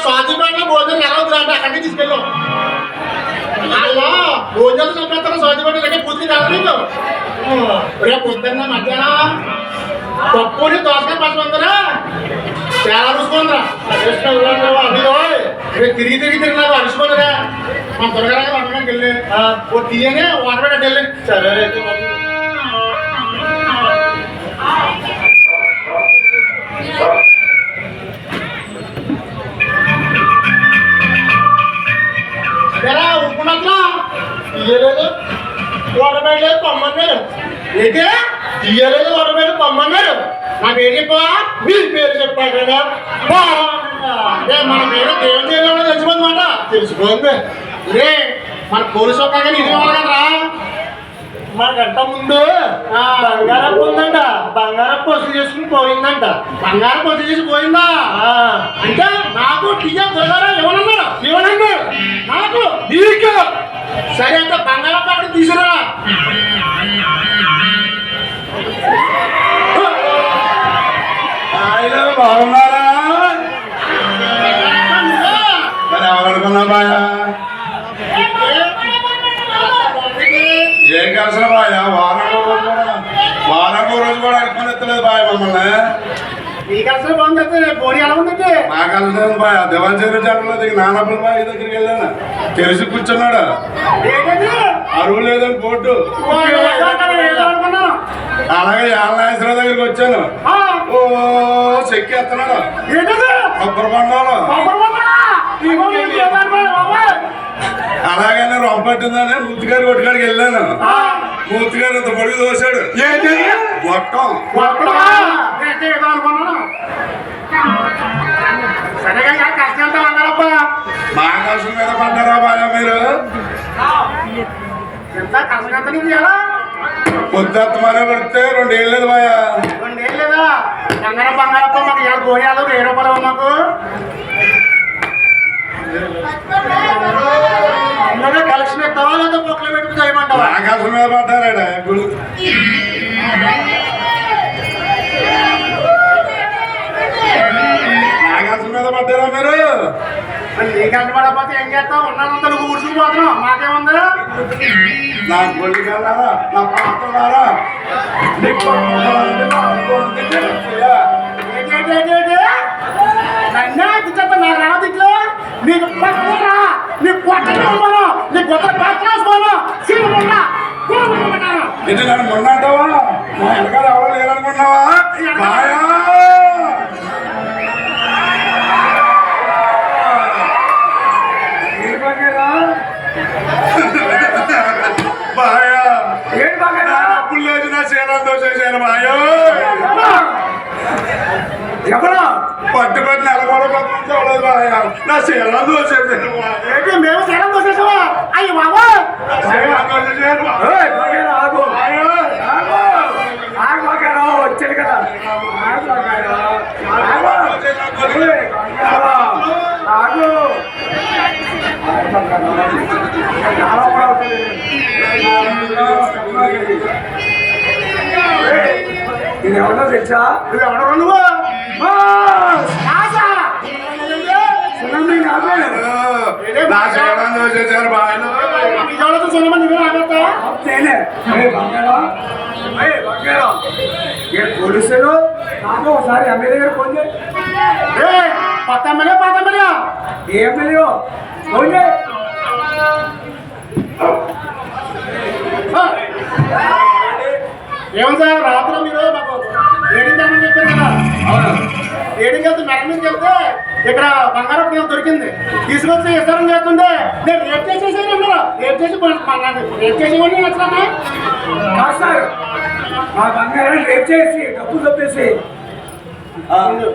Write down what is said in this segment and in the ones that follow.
స్వాతిపేటలో భోజనం ఎలా అవుతుంది అంటే అక్కడికి తీసుకెళ్ళాం. అలా భోజనాలు చెప్పేస్తాను స్వాతిపేట పూర్తి కాదు నీకు. రేపు పొద్దున్న మధ్యాహ్నం పప్పుని దోసకాయ పచ్చిమందరా చాలా రుచుకుందరా రేపు తిరిగి నాకు అరుచుకుందరా మన త్వరగా వండడానికి వెళ్ళి ఓ తీయనే వాటర్ పెట్టి వెళ్ళి. సరే రేపు ఉప్పునట్లా తీయలేదు వడబెట్టలేదు పొమ్మన్నారు. ఏంటి తీయలేదు వడబెట్టి పొమ్మన్నారు. నా పేరు చెప్పవా? మీ పేరు చెప్పాడు కదా. అదే మన పేరు దేవుని చేయడం తెలిసిపోతుంది మాట. తెలిసిపోయింది రే మన పోలీసు ఒక్క కానీ ఇది కదరా. మనకంట ముందు బంగారపు ఉందంట. బంగారపు వసూలు చేసుకుని పోయిందంట. బంగారపు వసూలు చేసి పోయిందా అంటే నాకు టీఎం త్వరగా ఇవ్వనన్నాడు. ఇవ్వనన్నాడు నాకు నీకు. సరే అంటే బంగారపు అక్కడ తీసుకురా. బాగున్నారా? మరి ఎవరనుకున్నా బాయా? ఏం కలిసిన బాయా? వారానికి రోజు కూడా అనుకుని ఎత్తలేదు బాయ్ మమ్మల్ని. నీకు అసలు బాగుంటుంది. పోనీ ఎలా ఉంటుంది? నాకు కలిసి బాయ్ దివాన్ చెరువు జంటలో దిగి నానప్పల బాయ్ దగ్గరికి వెళ్ళాను. తెలిసి కూర్చున్నాడు. అరువు లేదని బోర్డు. అలాగే యాలనాశ్వరం దగ్గరికి వచ్చాను. ఓ చెక్కి ఎత్తన్నాడు. కొబ్బరి బండాలు. అలాగే రొంపట్టిందని మూర్తిగారి కొట్టుకాడికి వెళ్ళాను. మూర్తిగారు ఇంత పొడిగి దోశాడు. మొత్తం మా కష్టం మీద పడ్డారా బాగా మీరు? పొద్దుమనే పడితే 2 ఏళ్ళు లేదు బాయా. 2 ఏళ్ళు లేదా? బంగారప్ప మాకు ఇలా గోయాలు 1000 రూపాయలు మాకు కలెక్షన్ ఎత్తావా లేదా పొక్కలు పెట్టుకుని చేయమంటావా? ఆకాశం మీద పడ్డారా? ఆకాశం మీద పడ్డారా మీరు? నీకు అంటపడకపోతే ఏం చేస్తావు? ఉన్నదంతా నువ్వు ఊడ్చుకుపోతున్నావు. మాకేముందా? నా గొల్లి కల్లారా, నా పాత్రలారా, నన్నే తిట్టా. నా రాదిట్లో నీకు పట్టరా, నీ కొట్టను, నీ కొత్త పట్టరాసుకోను. ఇది నన్ను మొన్నంటావా? మా వెనకాల ఎవరు లేరనుకున్నావా? బాయా బాయా ఏంటి బాగా డబ్బులు లేదు. నా శీలం దోసేసాను బాయో. ఎవరా పట్టుబడి నెలకొడలేదు బాయా. నా శీలం దోసేసాను. ఏంటి మేము శీలం దోసేసావా? అయ్యి బాబా వచ్చాడు కదా. ఇది ఎవరో తెలుసా? ఇది ఎవడో నువ్వు నా శీలం దోసేసారు బాయలు. పోలీసులు నాకు ఒకసారి ఎమ్మెల్యే గారు ఫోన్ చేయి. కొత్త ఎమ్మెల్యే పాత ఎమ్మెల్యే ఏ ఎమ్మెల్యే ఫోన్ చేయి. ఏమన్నా సార్ రాత్రి మీరు మాకు ఏడింగ్ అని చెప్పారు కదా. ఏడింగ్ వెళ్తే మెడ మీదకి వెళ్తే ఇక్కడ బంగారం పిల్లలు దొరికింది. తీసుకొచ్చి ఇస్తారని చేస్తుంటే నేను రేట్ చేసేసాను అన్నారు. రేట్ చేసి రేట్ చేసేవాడిని నచ్చానా? కాదు సార్, మా బంగారం రేపు చేసి డబ్బులు తప్పేసి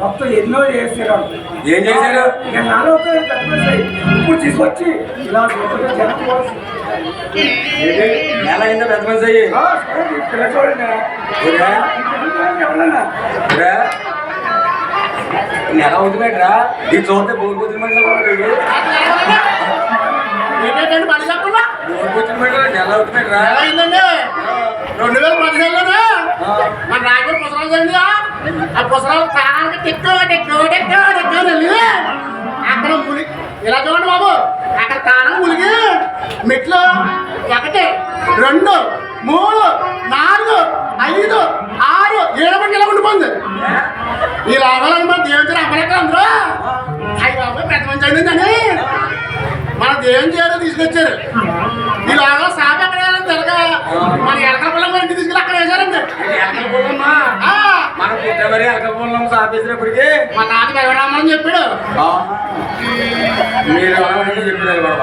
మొత్తం ఎన్నో చేశారు. ఏం చేశారు? నేను నాలో ఇప్పుడు తీసుకొచ్చి ఇలా నెల అయిందా పెద్ద మనిషి అయ్యి? పిల్ల చూడండి ఎవరన్నా నెల అవుతుందట్రా. ఇది చూస్తే బోర్కొచ్చిన మనిషి ఏంటంటే పని చెప్పకుండా బోర్కొచ్చిన మనిషి నెల అవుతుందట్రా. అయిందండి 2015లోనే మన రాయపూర్ పుస్తకాలు ఆ పుసరాలు తాళాలకి టెక్కో టెక్కో టెక్కో టెక్కో వెళ్ళి అక్కడ ములి ఇలా చూడండి బాబు అక్కడ తాళం ములిగి మెట్లు 1 2 3 4 5 6 7 మంది ఇలా ఉండిపోయింది ఈ లాభాలను మన దేవుని అమ్మలేక అందరూ అయ్యి బాబు పెద్ద మంచి అయిందని మన దేవుని చేయడం తీసుకొచ్చారు ఈ లాభం సాప ఎక్కడ తెలక మన ఎలకల పొలం ఇంటికి తీసుకెళ్ళి అక్కడ వేశారండి మనం పుట్టమరి అలకపోలం ఆపేసినప్పటికీ మా తాత వెళ్ళమని చెప్పాడు మీరు అలాగే చెప్పినారు గొడవ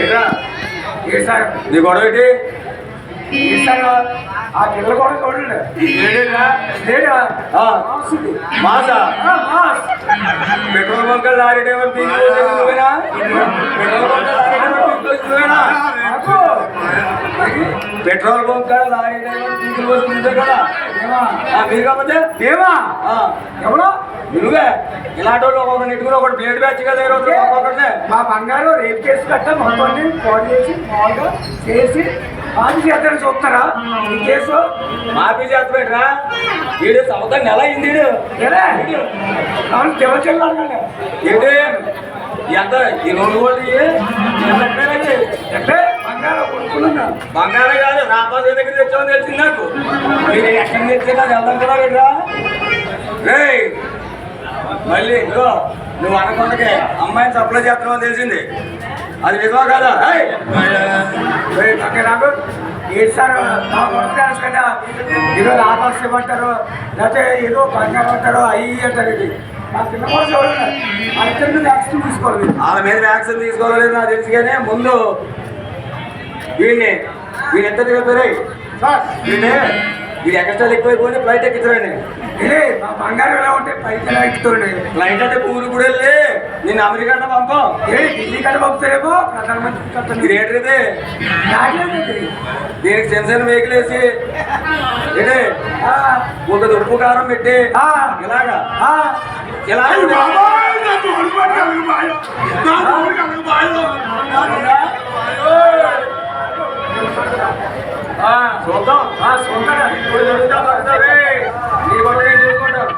ఏంటా ఏ సార్ నీ గొడవ ఏంటి ఏ సార్ ఆ పిల్ల కూడా చూడండి ఏంటా లేడా మాసా మాస్ పెట్రోల్ బంక్ లారీ డ్రైవర్ నువ్వేనా పెట్రోల్ బంక్ లారీ డ్రైవర్ నువ్వేనా పెట్రోల్ బంక్ లారీ డ్రైవర్ తీసుకుని కదా మీరు కాకపోతే దేవా ఎవరో నువ్వే ఇలాంటి వాళ్ళు ఒక్కొక్క నెట్టుకుని ఒకటి ప్లేట్ బ్యాచ్ కదా ఈరోజు ఒక్కొక్కటే మా బంగారు రేపు కేసు కట్ట మొత్తాన్ని ఫోన్ చేసి మామూలుగా చేసి ఆది చేద్దాన్ని చూస్తారా ఈ కేసు మాఫీ చేత పెట్టరా వీడు సంవత్సరం నెల అయింది దేవచెల్లు ఏంటి ఎంత ఈ 2 కోట్లు అంటే బంగారం కొనుక్కున్నా బంగారం కాదు నా పాస్ దగ్గర తెచ్చామని తెలిసింది నాకు మీరు ఎక్కడ తెచ్చా నాకు వెళ్దాం కూడా పెట్టరా రే మళ్ళీ ఇదిగో నువ్వు అనకొండకే అమ్మాయిని సప్లై చేస్తున్నావు తెలిసింది అది నిజమా కాదా నాకు ఏంటి సార్ మా కొనుక్కోవచ్చు కదా ఈరోజు ఆఫర్స్ ఇవ్వమంటారు లేకపోతే ఏదో బంగారం అంటారు అయ్యి అంటారు ఇది మా చిన్న కూడా చూడండి ఆ ఇద్దరు వ్యాక్సిన్ తీసుకోవాలి వాళ్ళ మీద వ్యాక్సిన్ తీసుకోలేదు నాకు తెలుసు కానీ ముందు వీడిని ఎంత చెప్పారు వీడు ఎక్స్ట్రా ఎక్కువైపోయి ఫ్లైట్ ఎక్కించరండి ఇదే మా బంగారం ఎలా ఉంటే పైకి ఎలా ఎక్కుతాడు ఫ్లైట్ అంటే ఊరు కూడా వెళ్ళి నిన్ను అమెరికా అంటే పంపం ఢిల్లీ కంటే పంపుతారేమో ప్రధానమంత్రి రేటర్ ఇది దీనికి చిన్న చిన్న వెహికల్ వేసి ఏంటి ఒక ఉప్పు కారం పెట్టి ఇలాగా ఇలా చూద్దాం చూద్దాం ఇప్పుడు జరుగుతా నీ కూడా చూసుకుంటాం